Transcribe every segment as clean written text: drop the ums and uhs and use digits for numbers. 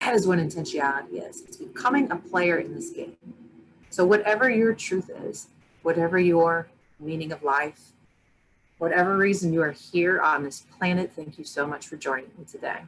That is what intentionality is. It's becoming a player in this game. So whatever your truth is, whatever your meaning of life, whatever reason you are here on this planet, thank you so much for joining me today.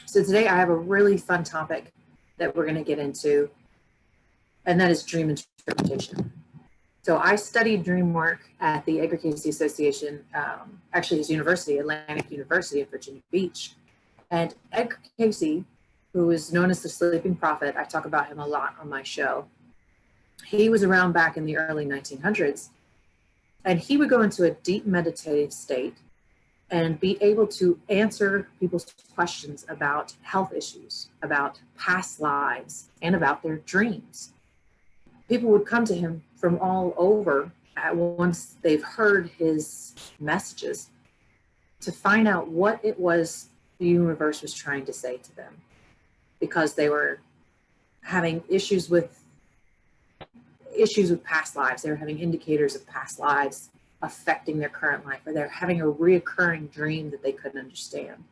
So today I have a really fun topic that we're going to get into, and that is dream interpretation. So I studied dream work at the Edgar Cayce Association, actually his university, Atlantic University in Virginia Beach. And Edgar Cayce, who is known as the sleeping prophet, I talk about him a lot on my show. He was around back in the early 1900s, and he would go into a deep meditative state and be able to answer people's questions about health issues, about past lives, and about their dreams. People would come to him from all over once they've heard his messages to find out what it was the universe was trying to say to them, because they were having issues with past lives. They were having indicators of past lives affecting their current life, or they're having a reoccurring dream that they couldn't understand.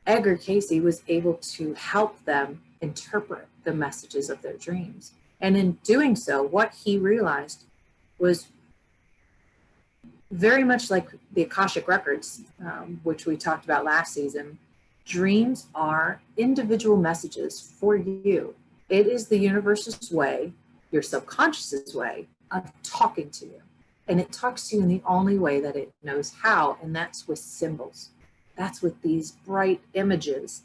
Edgar Cayce was able to help them interpret the messages of their dreams. And in doing so, what he realized was very much like the Akashic Records, which we talked about last season. Dreams are individual messages for you. It is the universe's way, your subconscious's way, of talking to you. And it talks to you in the only way that it knows how, and that's with symbols. That's with these bright images,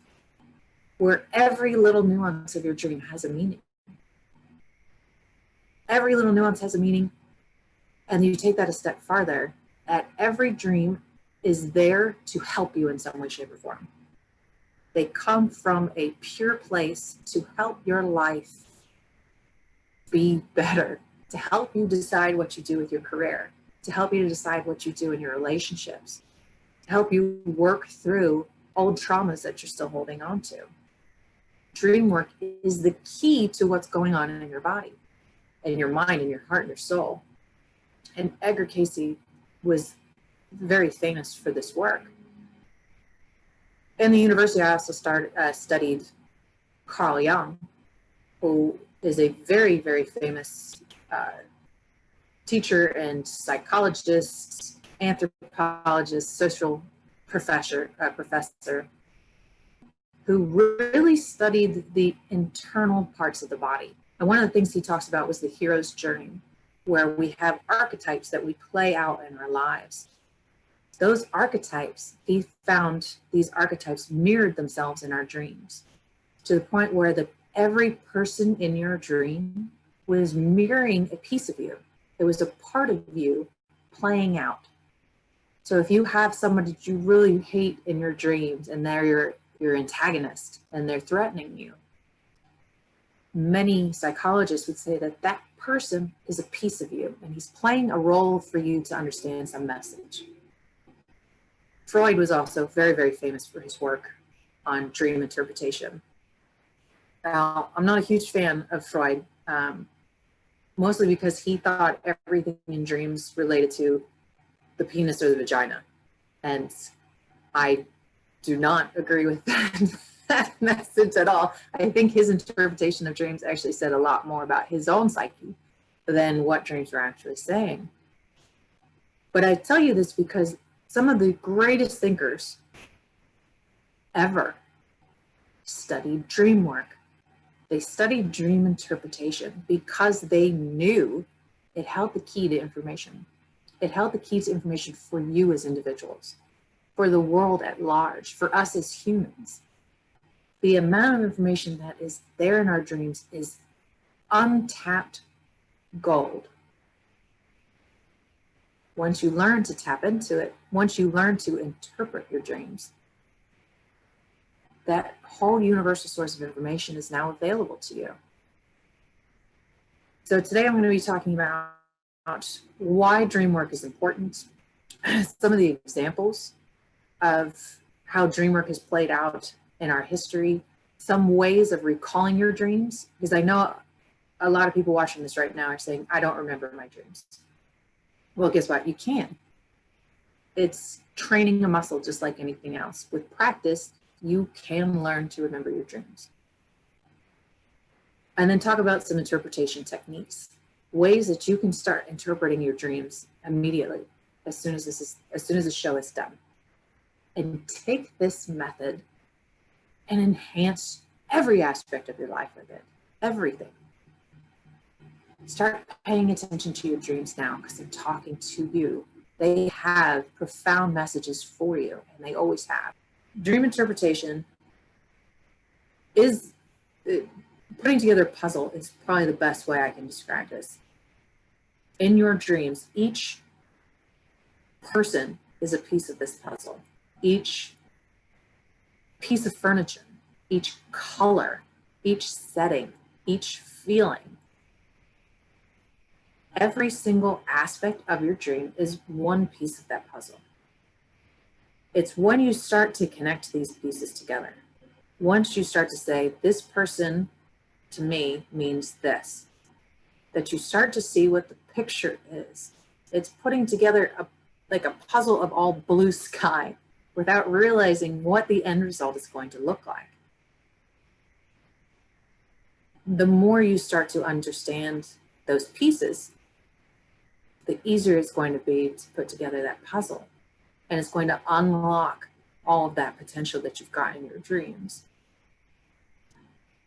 where every little nuance of your dream has a meaning. Every little nuance has a meaning, and you take that a step farther, that every dream is there to help you in some way, shape, or form. They come from a pure place to help your life be better, to help you decide what you do with your career, to help you to decide what you do in your relationships, to help you work through old traumas that you're still holding on to. Dream work is the key to what's going on in your body, in your mind, in your heart, and your soul. And Edgar Cayce was very famous for this work. In the university, I also studied Carl Jung, who is a very, very famous teacher and psychologist, anthropologist, social professor, who really studied the internal parts of the body. And one of the things he talks about was the hero's journey, where we have archetypes that we play out in our lives. Those archetypes, he found these archetypes mirrored themselves in our dreams, to the point where every person in your dream was mirroring a piece of you. It was a part of you playing out. So if you have somebody that you really hate in your dreams, and they're your antagonist and they're threatening you, many psychologists would say that that person is a piece of you, and he's playing a role for you to understand some message. Freud was also very, very famous for his work on dream interpretation. Now, I'm not a huge fan of Freud, mostly because he thought everything in dreams related to the penis or the vagina. And I do not agree with that message at all. I think his interpretation of dreams actually said a lot more about his own psyche than what dreams were actually saying. But I tell you this because some of the greatest thinkers ever studied dream work. They studied dream interpretation because they knew it held the key to information. It held the key to information for you as individuals, for the world at large, for us as humans. The amount of information that is there in our dreams is untapped gold. Once you learn to tap into it, once you learn to interpret your dreams, that whole universal source of information is now available to you. So today I'm going to be talking about why dream work is important, some of the examples of how dream work has played out in our history, some ways of recalling your dreams, because I know a lot of people watching this right now are saying, I don't remember my dreams. Well, guess what? You can. It's training a muscle just like anything else. With practice, you can learn to remember your dreams. And then talk about some interpretation techniques, ways that you can start interpreting your dreams immediately as soon as the show is done. And take this method and enhance every aspect of your life with it. Everything. Start paying attention to your dreams now because they're talking to you. They have profound messages for you, and they always have. Dream interpretation is putting together a puzzle is probably the best way I can describe this. In your dreams, each person is a piece of this puzzle. Each piece of furniture, each color, each setting, each feeling. Every single aspect of your dream is one piece of that puzzle. It's when you start to connect these pieces together. Once you start to say, this person to me means this, that you start to see what the picture is. It's putting together like a puzzle of all blue sky without realizing what the end result is going to look like. The more you start to understand those pieces, the easier it's going to be to put together that puzzle. And it's going to unlock all of that potential that you've got in your dreams.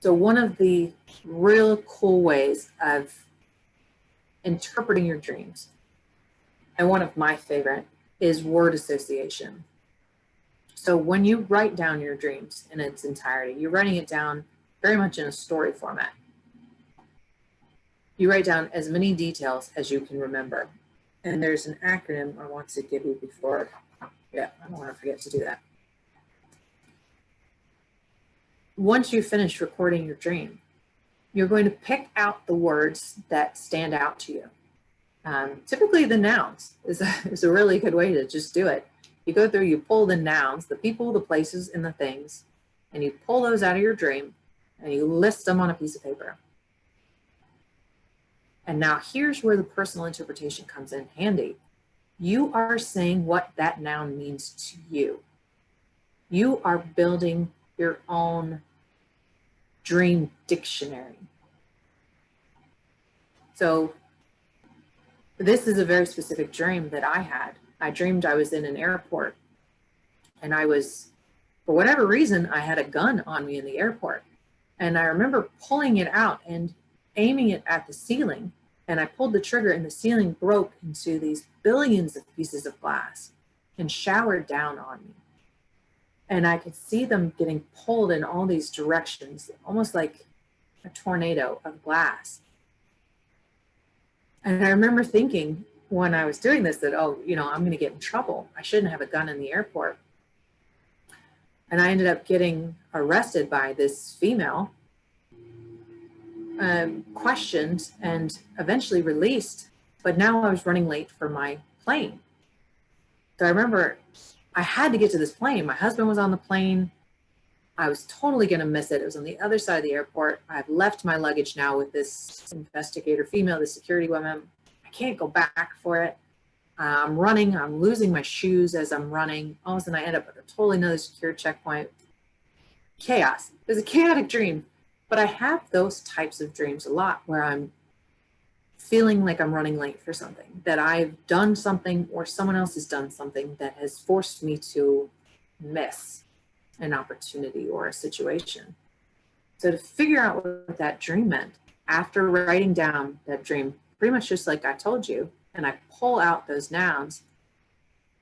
So one of the real cool ways of interpreting your dreams, and one of my favorite, is word association. So when you write down your dreams in its entirety, you're writing it down very much in a story format. You write down as many details as you can remember. And there's an acronym I want to give you before. Yeah, I don't want to forget to do that. Once you finish recording your dream, you're going to pick out the words that stand out to you. Typically the nouns is a really good way to just do it. You go through, you pull the nouns, the people, the places, and the things, and you pull those out of your dream and you list them on a piece of paper. And now here's where the personal interpretation comes in handy. You are saying what that noun means to you. You are building your own dream dictionary. So this is a very specific dream that I had. I dreamed I was in an airport and I was, for whatever reason, I had a gun on me in the airport. And I remember pulling it out and aiming it at the ceiling. And I pulled the trigger and the ceiling broke into these billions of pieces of glass and showered down on me. And I could see them getting pulled in all these directions, almost like a tornado of glass. And I remember thinking when I was doing this that, oh, you know, I'm going to get in trouble. I shouldn't have a gun in the airport. And I ended up getting arrested by this female, questioned and eventually released. But now I was running late for my plane. So I remember I had to get to this plane. My husband was on the plane. I was totally going to miss it. It was on the other side of the airport. I've left my luggage now with this investigator female, the security woman. I can't go back for it. I'm running. I'm losing my shoes as I'm running. All of a sudden, I end up at a totally another secure checkpoint. Chaos. It was a chaotic dream. But I have those types of dreams a lot where I'm feeling like I'm running late for something, that I've done something or someone else has done something that has forced me to miss an opportunity or a situation. So to figure out what that dream meant, after writing down that dream, pretty much just like I told you, and I pull out those nouns,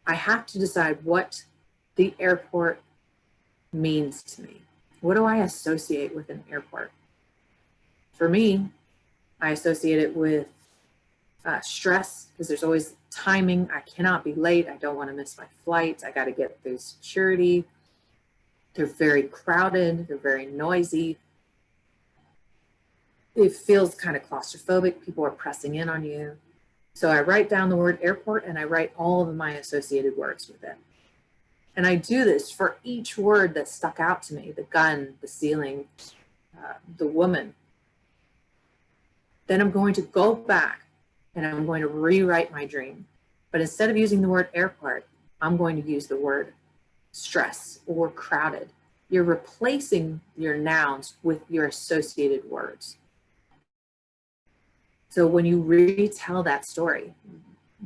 I have to decide what the airport means to me. What do I associate with an airport? For me, I associate it with stress, because there's always timing. I cannot be late. I don't want to miss my flight. I got to get through security. They're very crowded. They're very noisy. It feels kind of claustrophobic. People are pressing in on you. So I write down the word airport and I write all of my associated words with it. And I do this for each word that stuck out to me: the gun, the ceiling, the woman. Then I'm going to go back and I'm going to rewrite my dream. But instead of using the word airport, I'm going to use the word stress or crowded. you're replacing your nouns with your associated words. So when you retell that story,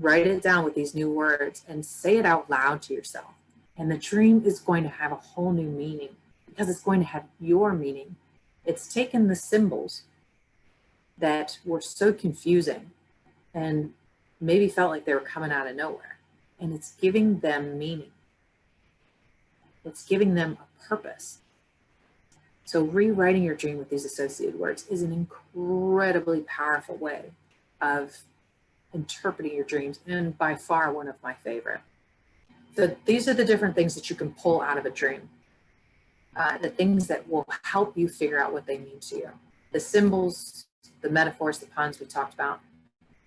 write it down with these new words and say it out loud to yourself. And the dream is going to have a whole new meaning because it's going to have your meaning. It's taken the symbols that were so confusing and maybe felt like they were coming out of nowhere, and it's giving them meaning. It's giving them a purpose. So rewriting your dream with these associated words is an incredibly powerful way of interpreting your dreams, and by far one of my favorite. So these are the different things that you can pull out of a dream. The things that will help you figure out what they mean to you. The symbols, the metaphors, the puns we talked about,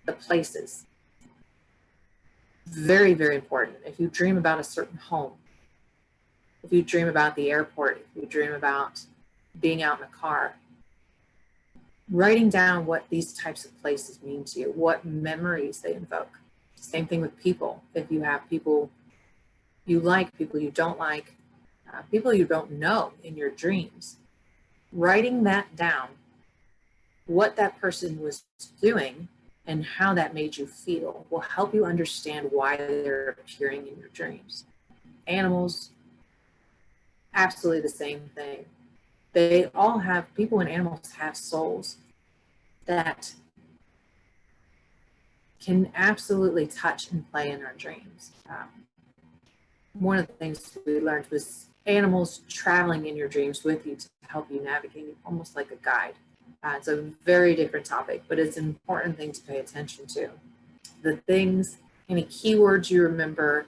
the places. Very, very important. If you dream about a certain home, if you dream about the airport, if you dream about being out in a car, writing down what these types of places mean to you, what memories they invoke. Same thing with people. If you have people you like, people you don't like, people you don't know in your dreams, writing that down, what that person was doing and how that made you feel will help you understand why they're appearing in your dreams. Animals, absolutely the same thing. They all have, people and animals have souls that can absolutely touch and play in our dreams. One of the things we learned was animals traveling in your dreams with you to help you navigate, almost like a guide. It's a very different topic, but it's an important thing to pay attention to. The things, any keywords you remember,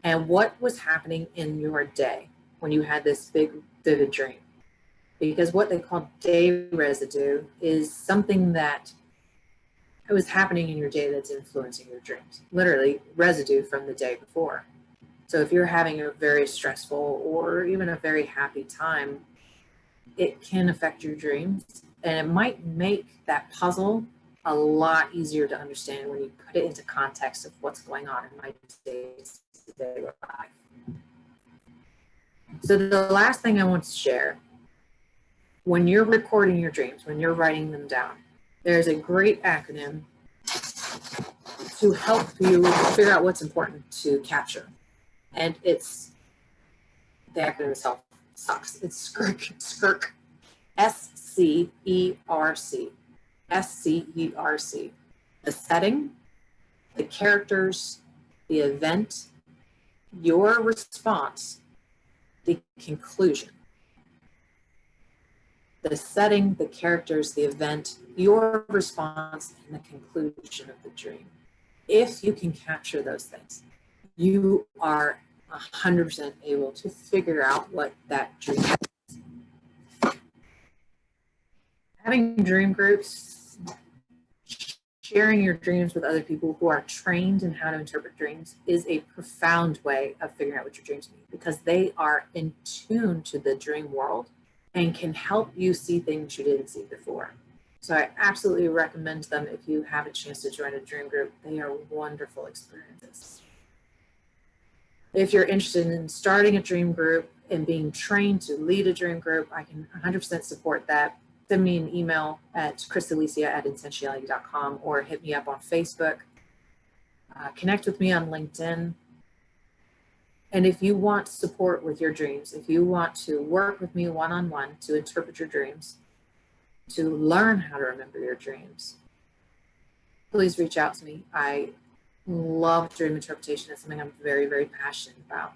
and what was happening in your day when you had this big, vivid dream. Because what they call day residue is something that was happening in your day that's influencing your dreams. Literally, residue from the day before. So if you're having a very stressful or even a very happy time, it can affect your dreams, and it might make that puzzle a lot easier to understand when you put it into context of what's going on in my day-to-day life. So the last thing I want to share, when you're recording your dreams, when you're writing them down, there's a great acronym to help you figure out what's important to capture. And it's, the acronym itself sucks. It's SCERC, SCERC, S-C-E-R-C, S-C-E-R-C. The setting, the characters, the event, your response, the conclusion. The setting, the characters, the event, your response, and the conclusion of the dream. If you can capture those things, you are 100% able to figure out what that dream is. Having dream groups, sharing your dreams with other people who are trained in how to interpret dreams is a profound way of figuring out what your dreams mean, because they are in tune to the dream world and can help you see things you didn't see before. So I absolutely recommend them if you have a chance to join a dream group. They are wonderful experiences. If you're interested in starting a dream group and being trained to lead a dream group, I can 100% support that. Send me an email at chrisalicia@intentionality.com or hit me up on Facebook. Connect with me on LinkedIn. And if you want support with your dreams, if you want to work with me one-on-one to interpret your dreams, to learn how to remember your dreams, please reach out to me. I love dream interpretation. It's something I'm very, very passionate about.